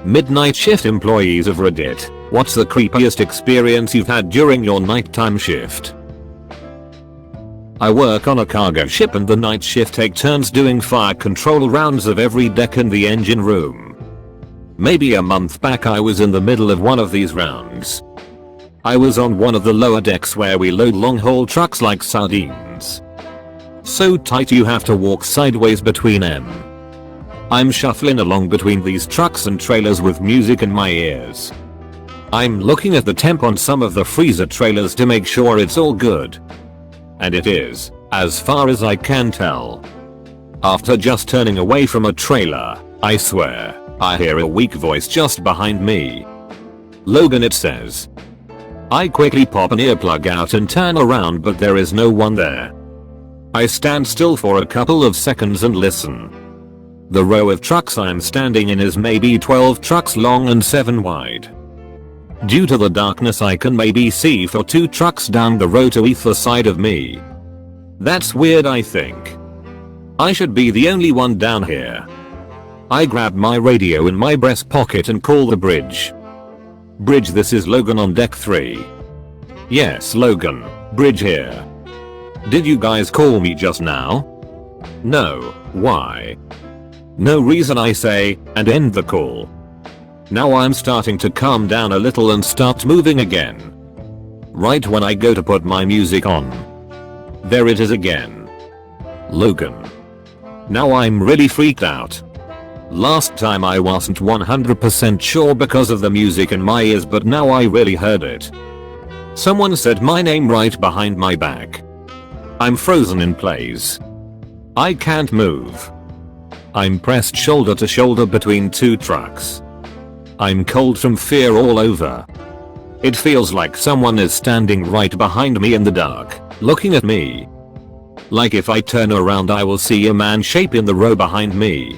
Midnight shift employees of Reddit, what's the creepiest experience you've had during your nighttime shift? I work on a cargo ship and the night shift take turns doing fire control rounds of every deck in the engine room. Maybe a month back I was in the middle of one of these rounds. I was on one of the lower decks where we load long haul trucks like sardines. So tight you have to walk sideways between them. I'm shuffling along between these trucks and trailers with music in my ears. I'm looking at the temp on some of the freezer trailers to make sure it's all good. And it is, as far as I can tell. After just turning away from a trailer, I swear, I hear a weak voice just behind me. Logan, it says. I quickly pop an earplug out and turn around, but there is no one there. I stand still for a couple of seconds and listen. The row of trucks I'm standing in is maybe 12 trucks long and 7 wide. Due to the darkness I can maybe see for 2 trucks down the row to either side of me. That's weird, I think. I should be the only one down here. I grab my radio in my breast pocket and call the bridge. Bridge, this is Logan on deck 3. Yes, Logan, bridge here. Did you guys call me just now? No, why? No reason, I say, and end the call. Now I'm starting to calm down a little and start moving again. Right when I go to put my music on. There it is again. Logan. Now I'm really freaked out. Last time I wasn't 100% sure because of the music in my ears, but now I really heard it. Someone said my name right behind my back. I'm frozen in place. I can't move. I'm pressed shoulder to shoulder between 2 trucks. I'm cold from fear all over. It feels like someone is standing right behind me in the dark, looking at me. Like if I turn around I will see a man shape in the row behind me.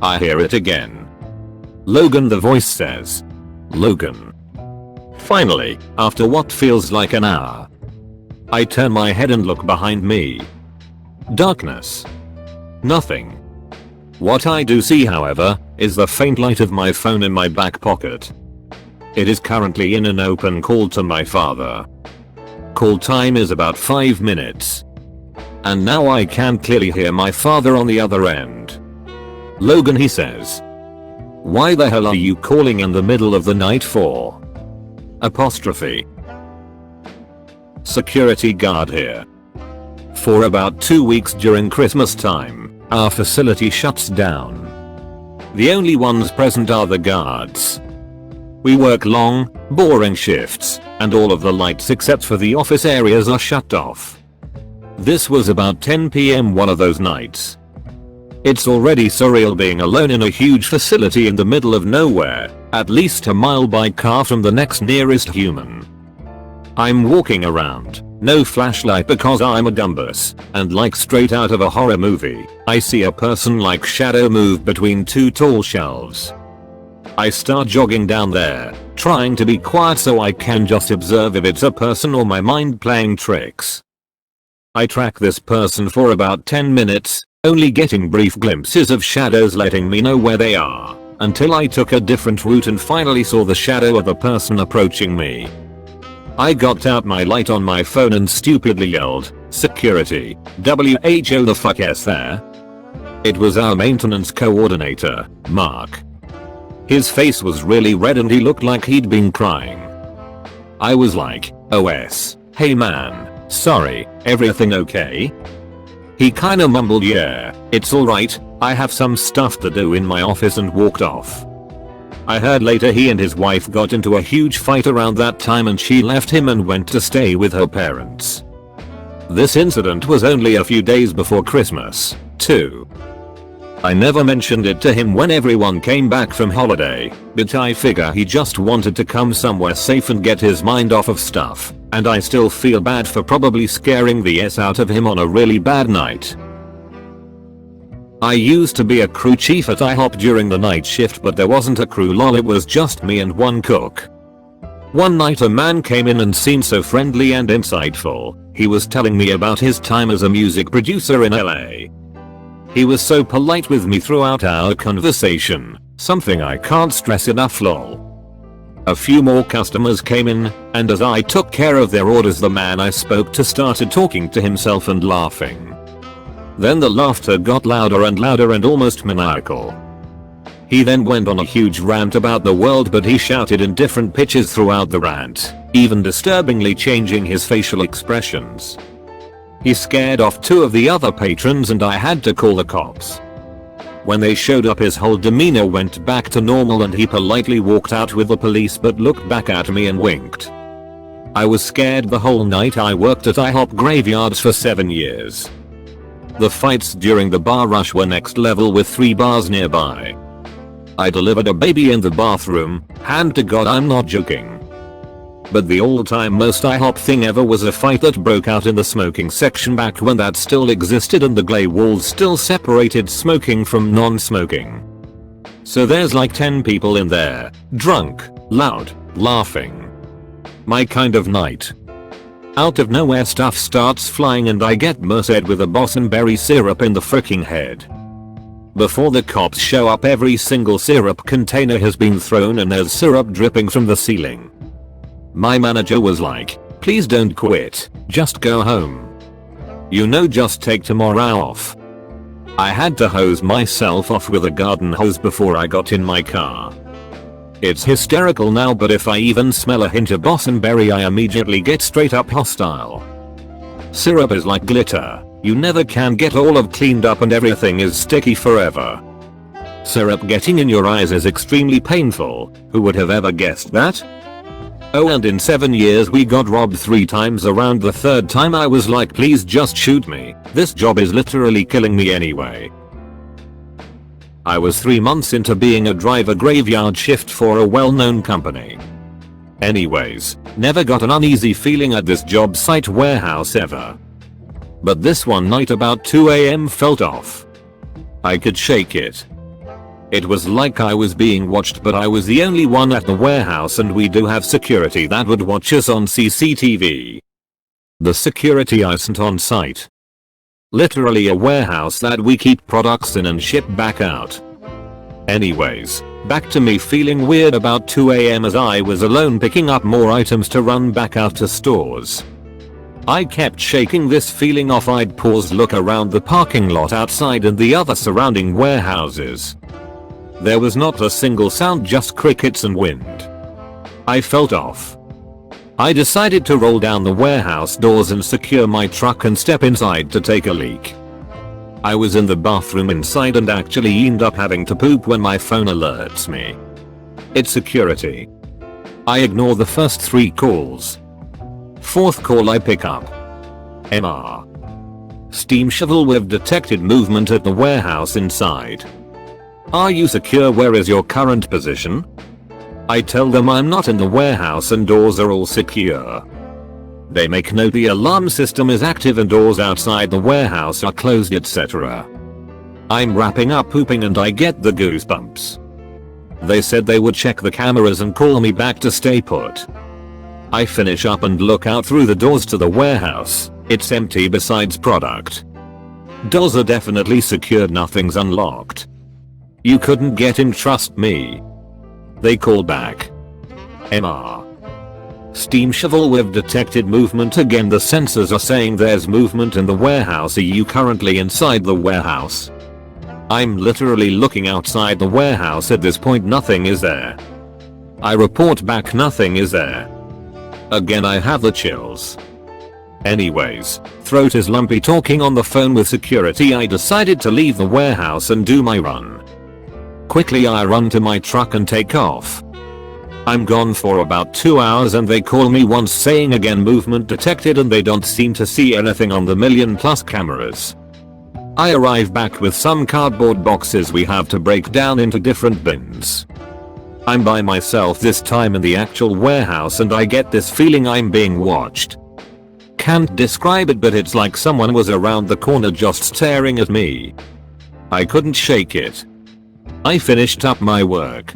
I hear it again. Logan, the voice says. Logan. Finally, after what feels like an hour, I turn my head and look behind me. Darkness. Nothing. What I do see, however, is the faint light of my phone in my back pocket. It is currently in an open call to my father. Call time is about 5 minutes. And now I can clearly hear my father on the other end. Logan, he says. Why the hell are you calling in the middle of the night for? Apostrophe. Security guard here. For about 2 weeks during Christmas time, our facility shuts down. The only ones present are the guards. We work long, boring shifts, and all of the lights except for the office areas are shut off. This was about 10 PM one of those nights. It's already surreal being alone in a huge facility in the middle of nowhere, at least a mile by car from the next nearest human. I'm walking around, no flashlight because I'm a dumbass, and like straight out of a horror movie, I see a person-like shadow move between 2 tall shelves. I start jogging down there, trying to be quiet so I can just observe if it's a person or my mind playing tricks. I track this person for about 10 minutes, only getting brief glimpses of shadows letting me know where they are, until I took a different route and finally saw the shadow of a person approaching me. I got out my light on my phone and stupidly yelled, "Security, WHO the fuck is there?" It was our maintenance coordinator, Mark. His face was really red and he looked like he'd been crying. I was like, "OS, hey man, sorry, everything okay?" He kinda mumbled, "Yeah, it's alright, I have some stuff to do in my office," and walked off. I heard later he and his wife got into a huge fight around that time and she left him and went to stay with her parents. This incident was only a few days before Christmas, too. I never mentioned it to him when everyone came back from holiday, but I figure he just wanted to come somewhere safe and get his mind off of stuff, and I still feel bad for probably scaring the S out of him on a really bad night. I used to be a crew chief at IHOP during the night shift, but there wasn't a crew, lol, it was just me and one cook. One night a man came in and seemed so friendly and insightful. He was telling me about his time as a music producer in LA. He was so polite with me throughout our conversation, Something I can't stress enough lol. A few more customers came in, and as I took care of their orders the man I spoke to started talking to himself and laughing. Then the laughter got louder and louder and almost maniacal. He then went on a huge rant about the world, but he shouted in different pitches throughout the rant, even disturbingly changing his facial expressions. He scared off 2 of the other patrons and I had to call the cops. When they showed up his whole demeanor went back to normal and he politely walked out with the police but looked back at me and winked. I was scared the whole night. I worked at IHOP graveyards for 7 years. The fights during the bar rush were next level with 3 bars nearby. I delivered a baby in the bathroom, hand to God I'm not joking. But the all-time most IHOP thing ever was a fight that broke out in the smoking section back when that still existed and the glass walls still separated smoking from non-smoking. So there's like 10 people in there, drunk, loud, laughing. My kind of night. Out of nowhere stuff starts flying and I get merced with a boysenberry syrup in the freaking head. Before the cops show up every single syrup container has been thrown and there's syrup dripping from the ceiling. My manager was like, please don't quit, just go home. You know, just take tomorrow off. I had to hose myself off with a garden hose before I got in my car. It's hysterical now, but if I even smell a hint of boysenberry I immediately get straight up hostile. Syrup is like glitter, you never can get all of cleaned up and everything is sticky forever. Syrup getting in your eyes is extremely painful, who would have ever guessed that? Oh, and in 7 years we got robbed 3 times. Around the 3rd time I was like, please just shoot me, this job is literally killing me anyway. I was 3 months into being a driver graveyard shift for a well-known company. Anyways, never got an uneasy feeling at this job site warehouse ever. But this one night about 2 AM felt off. I could shake it. It was like I was being watched, but I was the only one at the warehouse and we do have security that would watch us on CCTV. The security isn't on site. Literally a warehouse that we keep products in and ship back out. Anyways, back to me feeling weird about 2 AM as I was alone picking up more items to run back out to stores. I kept shaking this feeling off. I'd pause, look around the parking lot outside and the other surrounding warehouses. There was not a single sound, just crickets and wind. I felt off. I decided to roll down the warehouse doors and secure my truck and step inside to take a leak. I was in the bathroom inside and actually end up having to poop when my phone alerts me. It's security. I ignore the first 3 calls. 4th call I pick up. MR. Steam shovel, we've detected movement at the warehouse inside. Are you secure? Where is your current position? I tell them I'm not in the warehouse and doors are all secure. They make note the alarm system is active and doors outside the warehouse are closed, etc. I'm wrapping up pooping and I get the goosebumps. They said they would check the cameras and call me back to stay put. I finish up and look out through the doors to the warehouse. It's empty besides product. Doors are definitely secured, nothing's unlocked. You couldn't get in, trust me. They call back. MR. Steam shovel, we've detected movement again. The sensors are saying there's movement in the warehouse. Are you currently inside the warehouse? I'm literally looking outside the warehouse at this point. Nothing is there. I report back, nothing is there. Again I have the chills. Anyways, throat is lumpy. Talking on the phone with security, I decided to leave the warehouse and do my run. Quickly I run to my truck and take off. I'm gone for about 2 hours and they call me once saying again movement detected, and they don't seem to see anything on the million+ cameras. I arrive back with some cardboard boxes we have to break down into different bins. I'm by myself this time in the actual warehouse and I get this feeling I'm being watched. Can't describe it, but it's like someone was around the corner just staring at me. I couldn't shake it. I finished up my work.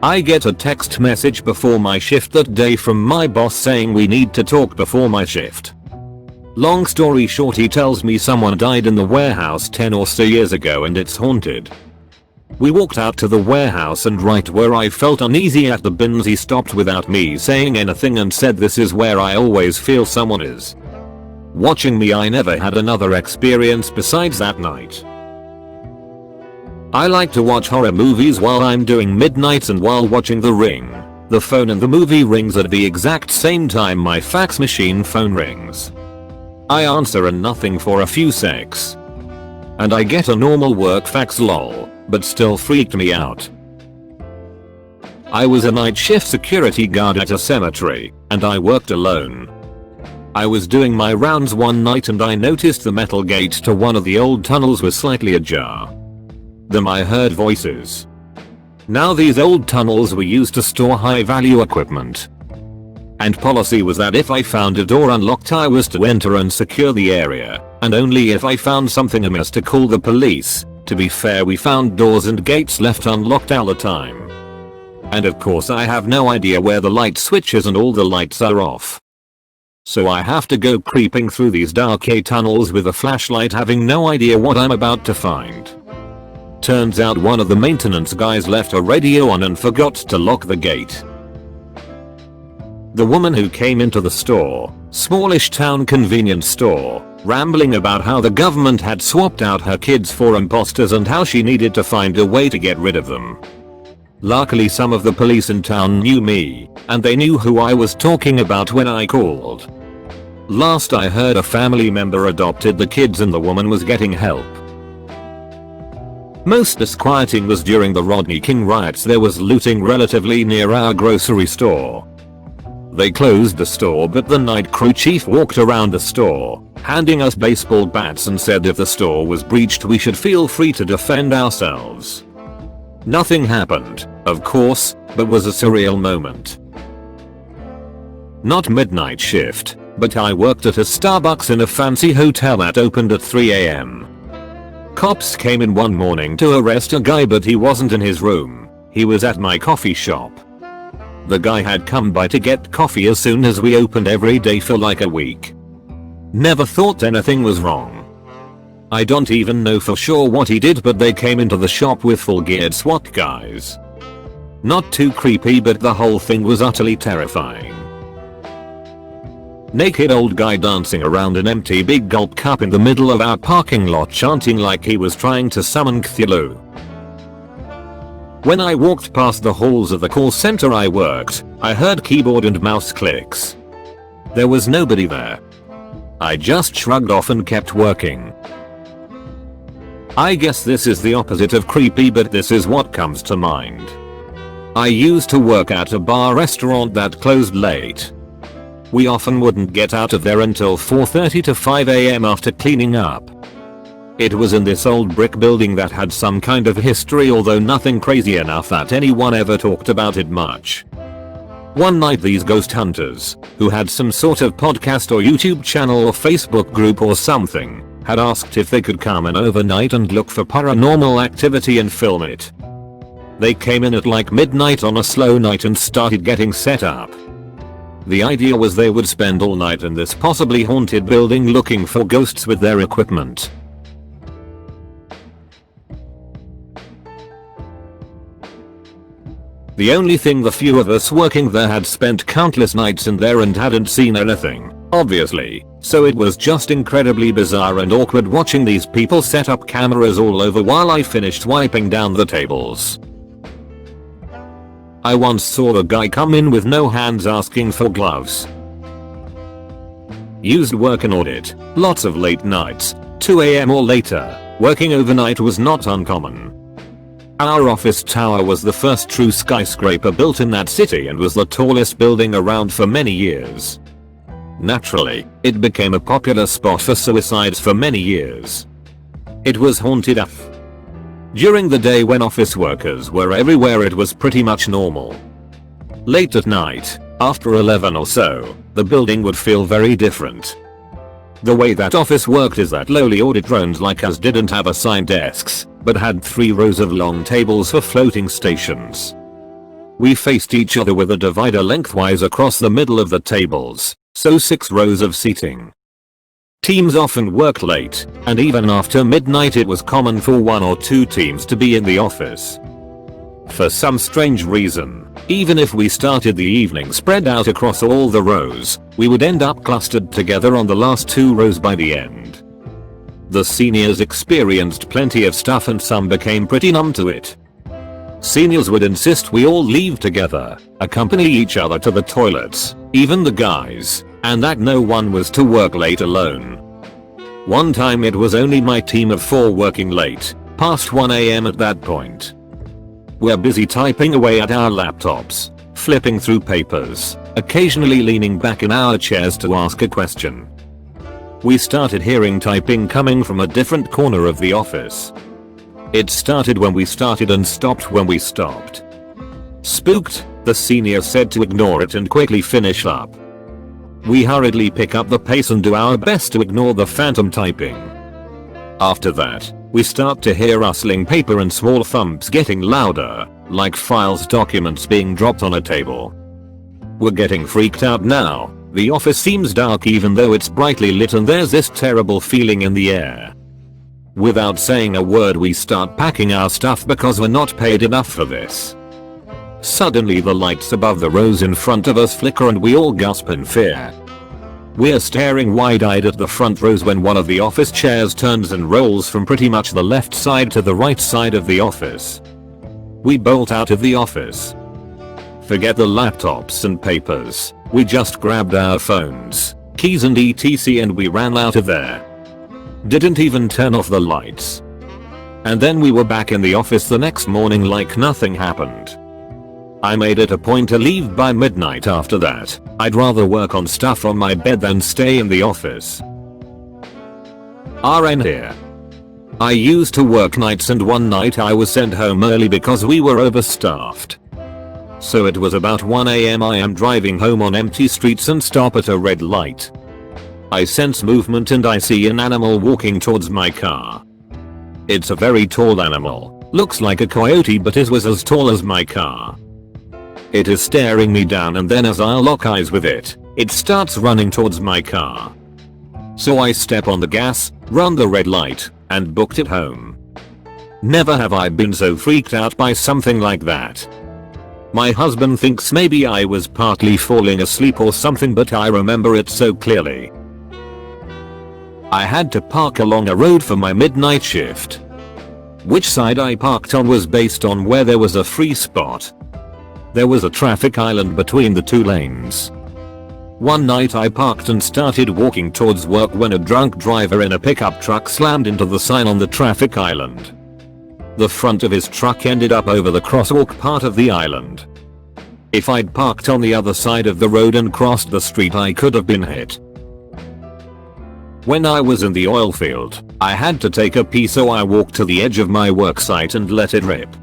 I get a text message before my shift that day from my boss saying we need to talk before my shift. Long story short, he tells me someone died in the warehouse 10 or so years ago and it's haunted. We walked out to the warehouse, and right where I felt uneasy at the bins, he stopped without me saying anything and said, "This is where I always feel someone is." Watching me, I never had another experience besides that night. I like to watch horror movies while I'm doing midnights, and while watching The Ring, the phone in the movie rings at the exact same time my fax machine phone rings. I answer and nothing for a few secs. And I get a normal work fax, lol, but still freaked me out. I was a night shift security guard at a cemetery, and I worked alone. I was doing my rounds one night and I noticed the metal gate to one of the old tunnels was slightly ajar. Then I heard voices. Now these old tunnels were used to store high value equipment. And policy was that if I found a door unlocked, I was to enter and secure the area, and only if I found something amiss to call the police. To be fair, we found doors and gates left unlocked all the time. And of course I have no idea where the light switch is and all the lights are off. So I have to go creeping through these dark tunnels with a flashlight, having no idea what I'm about to find. Turns out one of the maintenance guys left a radio on and forgot to lock the gate. The woman who came into the store, smallish town convenience store, rambling about how the government had swapped out her kids for imposters and how she needed to find a way to get rid of them. Luckily some of the police in town knew me, and they knew who I was talking about when I called. Last I heard, a family member adopted the kids and the woman was getting help. Most disquieting was during the Rodney King riots. There was looting relatively near our grocery store. They closed the store, but the night crew chief walked around the store, handing us baseball bats, and said if the store was breached we should feel free to defend ourselves. Nothing happened, of course, but was a surreal moment. Not midnight shift, but I worked at a Starbucks in a fancy hotel that opened at 3 AM. Cops came in one morning to arrest a guy, but he wasn't in his room, he was at my coffee shop. The guy had come by to get coffee as soon as we opened every day for like a week. Never thought anything was wrong. I don't even know for sure what he did, but they came into the shop with full geared SWAT guys. Not too creepy, but the whole thing was utterly terrifying. Naked old guy dancing around an empty big gulp cup in the middle of our parking lot, chanting like he was trying to summon Cthulhu. When I walked past the halls of the call center I worked, I heard keyboard and mouse clicks. There was nobody there. I just shrugged off and kept working. I guess this is the opposite of creepy, but this is what comes to mind. I used to work at a bar restaurant that closed late. We often wouldn't get out of there until 4:30 to 5 AM after cleaning up. It was in this old brick building that had some kind of history, although nothing crazy enough that anyone ever talked about it much. One night these ghost hunters, who had some sort of podcast or YouTube channel or Facebook group or something, had asked if they could come in overnight and look for paranormal activity and film it. They came in at like midnight on a slow night and started getting set up. The idea was they would spend all night in this possibly haunted building looking for ghosts with their equipment. The only thing, the few of us working there had spent countless nights in there and hadn't seen anything, obviously, so it was just incredibly bizarre and awkward watching these people set up cameras all over while I finished wiping down the tables. I once saw a guy come in with no hands asking for gloves. Used work and audit, lots of late nights, 2 AM or later, working overnight was not uncommon. Our office tower was the first true skyscraper built in that city and was the tallest building around for many years. Naturally, it became a popular spot for suicides for many years. It was haunted AF. During the day when office workers were everywhere, it was pretty much normal. Late at night, after 11 or so, the building would feel very different. The way that office worked is that lowly audit drones like us didn't have assigned desks, but had 3 rows of long tables for floating stations. We faced each other with a divider lengthwise across the middle of the tables, so 6 rows of seating. Teams often worked late, and even after midnight it was common for 1 or 2 teams to be in the office. For some strange reason, even if we started the evening spread out across all the rows, we would end up clustered together on the last 2 rows by the end. The seniors experienced plenty of stuff and some became pretty numb to it. Seniors would insist we all leave together, accompany each other to the toilets, even the guys, and that no one was to work late alone. One time it was only my team of 4 working late, past 1 AM at that point. We're busy typing away at our laptops, flipping through papers, occasionally leaning back in our chairs to ask a question. We started hearing typing coming from a different corner of the office. It started when we started and stopped when we stopped. Spooked, the senior said to ignore it and quickly finish up. We hurriedly pick up the pace and do our best to ignore the phantom typing. After that, we start to hear rustling paper and small thumps getting louder, like files documents being dropped on a table. We're getting freaked out now. The office seems dark even though it's brightly lit and there's this terrible feeling in the air. Without saying a word we start packing our stuff because we're not paid enough for this. Suddenly the lights above the rows in front of us flicker and we all gasp in fear. We're staring wide-eyed at the front rows when one of the office chairs turns and rolls from pretty much the left side to the right side of the office. We bolt out of the office. Forget the laptops and papers, we just grabbed our phones, keys and etc and we ran out of there. Didn't even turn off the lights. And then we were back in the office the next morning like nothing happened. I made it a point to leave by midnight after that. I'd rather work on stuff on my bed than stay in the office. RN here. I used to work nights and one night I was sent home early because we were overstaffed. So it was about 1 AM. I am driving home on empty streets and stop at a red light. I sense movement and I see an animal walking towards my car. It's a very tall animal, looks like a coyote but it was as tall as my car. It is staring me down and then as I lock eyes with it, it starts running towards my car. So I step on the gas, run the red light, and booked it home. Never have I been so freaked out by something like that. My husband thinks maybe I was partly falling asleep or something but I remember it so clearly. I had to park along a road for my midnight shift. Which side I parked on was based on where there was a free spot. There was a traffic island between the 2 lanes. One night I parked and started walking towards work when a drunk driver in a pickup truck slammed into the sign on the traffic island. The front of his truck ended up over the crosswalk part of the island. If I'd parked on the other side of the road and crossed the street I could have been hit. When I was in the oil field, I had to take a pee so I walked to the edge of my work site and let it rip.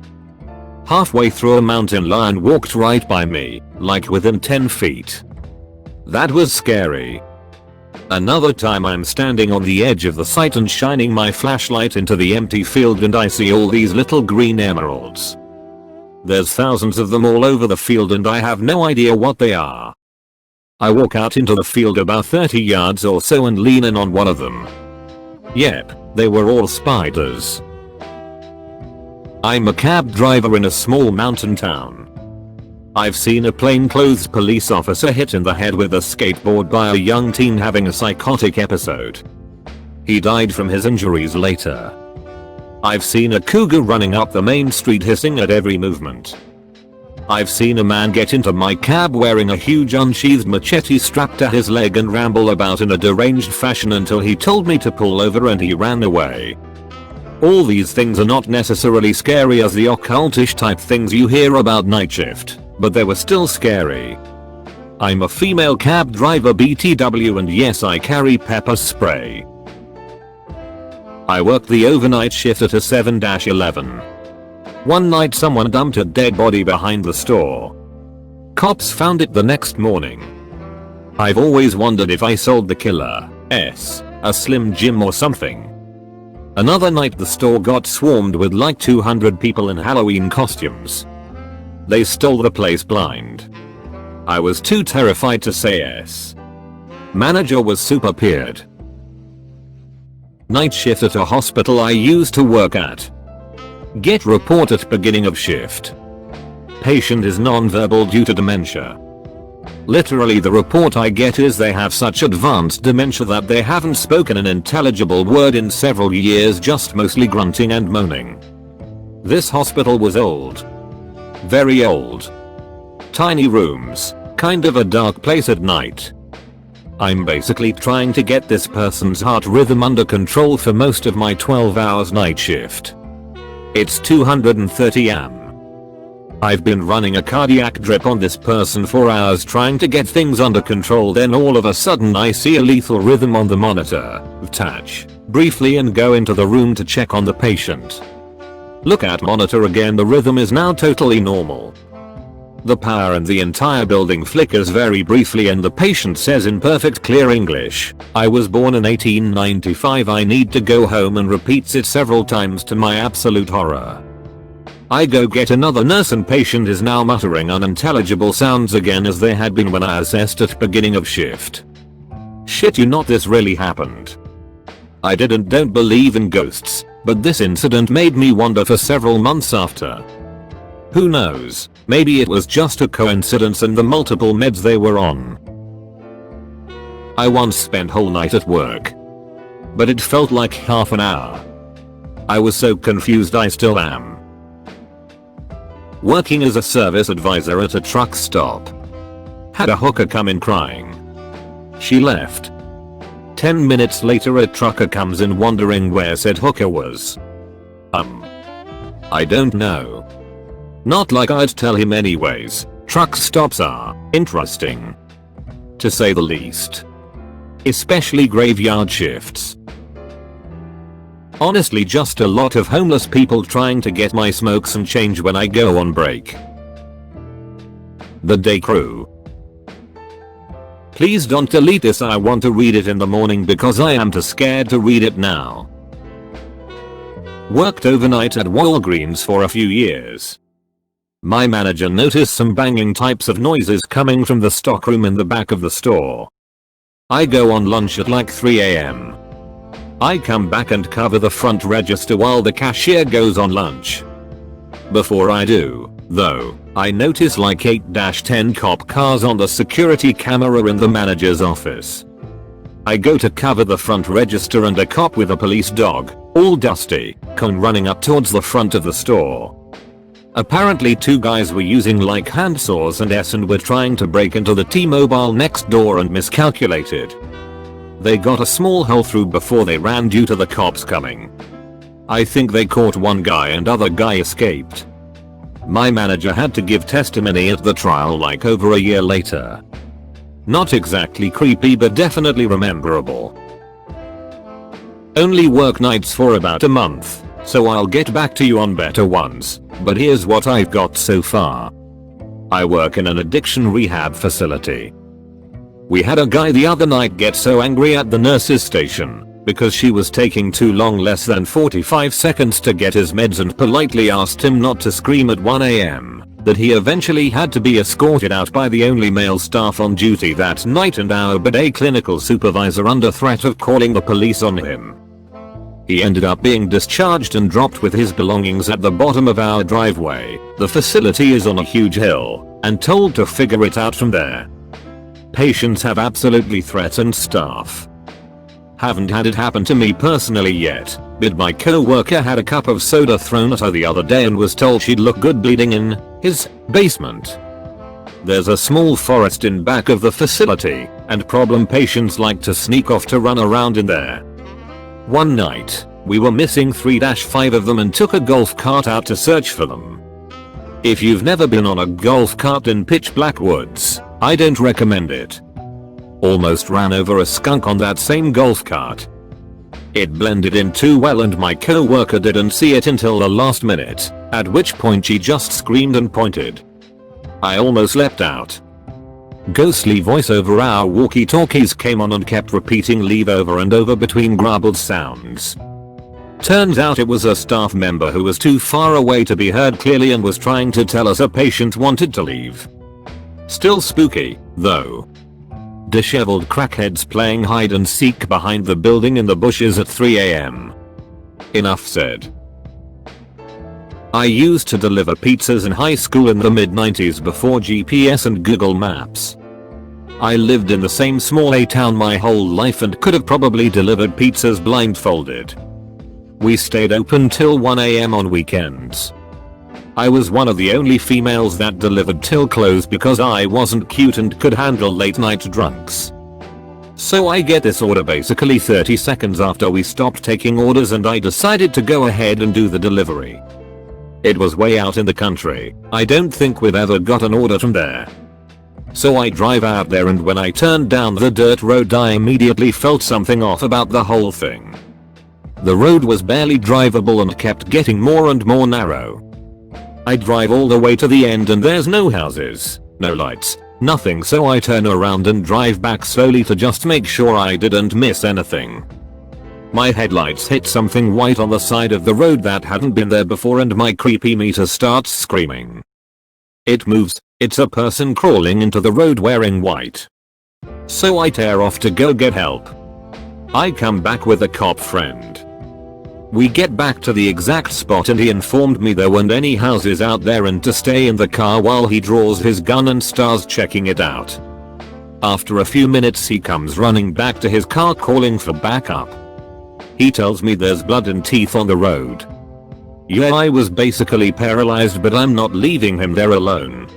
Halfway through a mountain lion walked right by me, like within 10 feet. That was scary. Another time I'm standing on the edge of the site and shining my flashlight into the empty field and I see all these little green emeralds. There's thousands of them all over the field and I have no idea what they are. I walk out into the field about 30 yards or so and lean in on one of them. Yep, they were all spiders. I'm a cab driver in a small mountain town. I've seen a plainclothes police officer hit in the head with a skateboard by a young teen having a psychotic episode. He died from his injuries later. I've seen a cougar running up the main street hissing at every movement. I've seen a man get into my cab wearing a huge unsheathed machete strapped to his leg and ramble about in a deranged fashion until he told me to pull over and he ran away. All these things are not necessarily scary as the occultish type things you hear about night shift, but they were still scary. I'm a female cab driver BTW and yes I carry pepper spray. I worked the overnight shift at a 7-11. One night someone dumped a dead body behind the store. Cops found it the next morning. I've always wondered if I sold the killer a Slim Jim or something. Another night the store got swarmed with like 200 people in Halloween costumes. They stole the place blind. I was too terrified to say yes. Manager was super peered. Night shift at a hospital I used to work at. Get report at beginning of shift. Patient is non-verbal due to dementia. Literally the report I get is they have such advanced dementia that they haven't spoken an intelligible word in several years, just mostly grunting and moaning. This hospital was old. Very old. Tiny rooms, kind of a dark place at night. I'm basically trying to get this person's heart rhythm under control for most of my 12 hours night shift. It's 230 am. I've been running a cardiac drip on this person for hours trying to get things under control, then all of a sudden I see a lethal rhythm on the monitor, touch, briefly and go into the room to check on the patient. Look at monitor again, the rhythm is now totally normal. The power in the entire building flickers very briefly and the patient says in perfect clear English, "I was born in 1895, I need to go home," and repeats it several times to my absolute horror. I go get another nurse and patient is now muttering unintelligible sounds again as they had been when I assessed at beginning of shift. Shit you not, this really happened. I don't believe in ghosts, but this incident made me wonder for several months after. Who knows, maybe it was just a coincidence and the multiple meds they were on. I once spent whole night at work. But it felt like half an hour. I was so confused, I still am. Working as a service advisor at a truck stop. Had a hooker come in crying. She left. 10 minutes later a trucker comes in wondering where said hooker was. I don't know. Not like I'd tell him anyways. Truck stops are interesting, to say the least. Especially graveyard shifts. Honestly just a lot of homeless people trying to get my smokes and change when I go on break. The day crew. Please don't delete this, I want to read it in the morning because I am too scared to read it now. Worked overnight at Walgreens for a few years. My manager noticed some banging types of noises coming from the stockroom in the back of the store. I go on lunch at like 3 am. I come back and cover the front register while the cashier goes on lunch. Before I do, though, I notice like 8-10 cop cars on the security camera in the manager's office. I go to cover the front register and a cop with a police dog, all dusty, come running up towards the front of the store. Apparently 2 guys were using like handsaws and were trying to break into the T-Mobile next door and miscalculated. They got a small hole through before they ran due to the cops coming. I think they caught one guy and other guy escaped. My manager had to give testimony at the trial like over a year later. Not exactly creepy but definitely rememberable. Only work nights for about a month, so I'll get back to you on better ones, but here's what I've got so far. I work in an addiction rehab facility. We had a guy the other night get so angry at the nurse's station because she was taking too long, less than 45 seconds to get his meds, and politely asked him not to scream at 1 am, that he eventually had to be escorted out by the only male staff on duty that night and our bidet clinical supervisor under threat of calling the police on him. He ended up being discharged and dropped with his belongings at the bottom of our driveway. The facility is on a huge hill, and told to figure it out from there. Patients have absolutely threatened staff. Haven't had it happen to me personally yet, but my co-worker had a cup of soda thrown at her the other day and was told she'd look good bleeding in his basement. There's a small forest in back of the facility, and problem patients like to sneak off to run around in there. One night, we were missing 3-5 of them and took a golf cart out to search for them. If you've never been on a golf cart in pitch black woods, I don't recommend it. Almost ran over a skunk on that same golf cart. It blended in too well and my co-worker didn't see it until the last minute, at which point she just screamed and pointed. I almost leapt out. Ghostly voice over our walkie-talkies came on and kept repeating leave over and over between garbled sounds. Turns out it was a staff member who was too far away to be heard clearly and was trying to tell us a patient wanted to leave. Still spooky, though. Disheveled crackheads playing hide and seek behind the building in the bushes at 3 AM. Enough said. I used to deliver pizzas in high school in the mid-90s before GPS and Google Maps. I lived in the same small A town my whole life and could have probably delivered pizzas blindfolded. We stayed open till 1 AM on weekends. I was one of the only females that delivered till close because I wasn't cute and could handle late night drunks. So I get this order basically 30 seconds after we stopped taking orders and I decided to go ahead and do the delivery. It was way out in the country. I don't think we've ever got an order from there. So I drive out there and when I turned down the dirt road I immediately felt something off about the whole thing. The road was barely drivable and kept getting more and more narrow. I drive all the way to the end and there's no houses, no lights, nothing, so I turn around and drive back slowly to just make sure I didn't miss anything. My headlights hit something white on the side of the road that hadn't been there before and my creepy meter starts screaming. It moves, it's a person crawling into the road wearing white. So I tear off to go get help. I come back with a cop friend. We get back to the exact spot and he informed me there weren't any houses out there and to stay in the car while he draws his gun and starts checking it out. After a few minutes he comes running back to his car calling for backup. He tells me there's blood and teeth on the road. Yeah, I was basically paralyzed but I'm not leaving him there alone.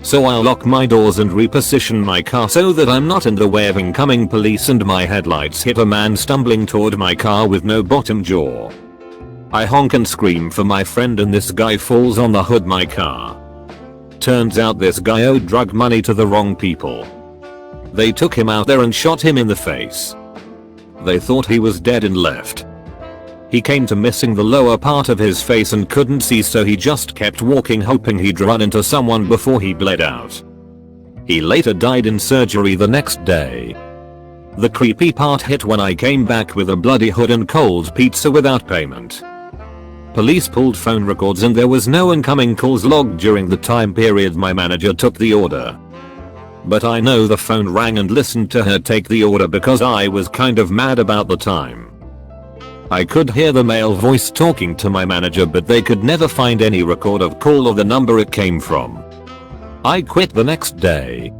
So I'll lock my doors and reposition my car so that I'm not in the way of incoming police and my headlights hit a man stumbling toward my car with no bottom jaw. I honk and scream for my friend and this guy falls on the hood my car. Turns out this guy owed drug money to the wrong people. They took him out there and shot him in the face. They thought he was dead and left. He came to missing the lower part of his face and couldn't see, so he just kept walking hoping he'd run into someone before he bled out. He later died in surgery the next day. The creepy part hit when I came back with a bloody hood and cold pizza without payment. Police pulled phone records and there was no incoming calls logged during the time period my manager took the order. But I know the phone rang and listened to her take the order because I was kind of mad about the time. I could hear the male voice talking to my manager but they could never find any record of call or the number it came from. I quit the next day.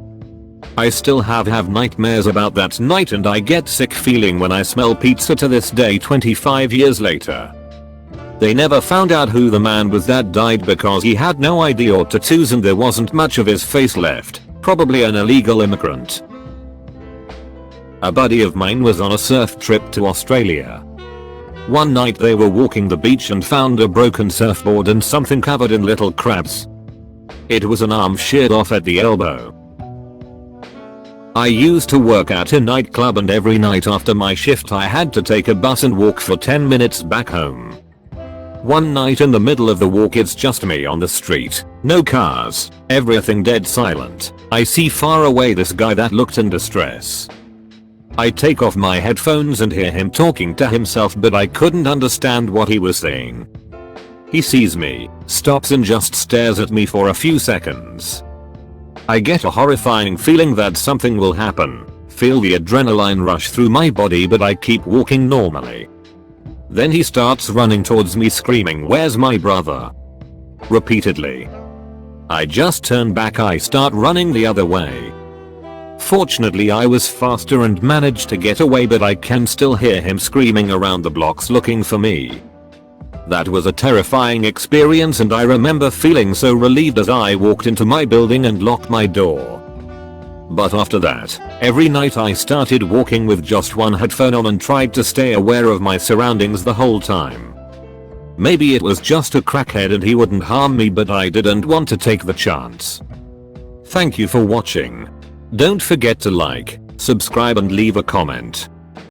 I still have nightmares about that night and I get sick feeling when I smell pizza to this day 25 years later. They never found out who the man was that died because he had no ID or tattoos and there wasn't much of his face left. Probably an illegal immigrant. A buddy of mine was on a surf trip to Australia. One night they were walking the beach and found a broken surfboard and something covered in little crabs. It was an arm sheared off at the elbow. I used to work at a nightclub and every night after my shift I had to take a bus and walk for 10 minutes back home. One night in the middle of the walk it's just me on the street, no cars, everything dead silent. I see far away this guy that looked in distress. I take off my headphones and hear him talking to himself but I couldn't understand what he was saying. He sees me, stops and just stares at me for a few seconds. I get a horrifying feeling that something will happen, feel the adrenaline rush through my body but I keep walking normally. Then he starts running towards me screaming, "Where's my brother?" repeatedly. I just turn back, I start running the other way. Fortunately I was faster and managed to get away but I can still hear him screaming around the blocks looking for me. That was a terrifying experience and I remember feeling so relieved as I walked into my building and locked my door. But after that, every night I started walking with just one headphone on and tried to stay aware of my surroundings the whole time. Maybe it was just a crackhead and he wouldn't harm me but I didn't want to take the chance. Thank you for watching. Don't forget to like, subscribe and leave a comment.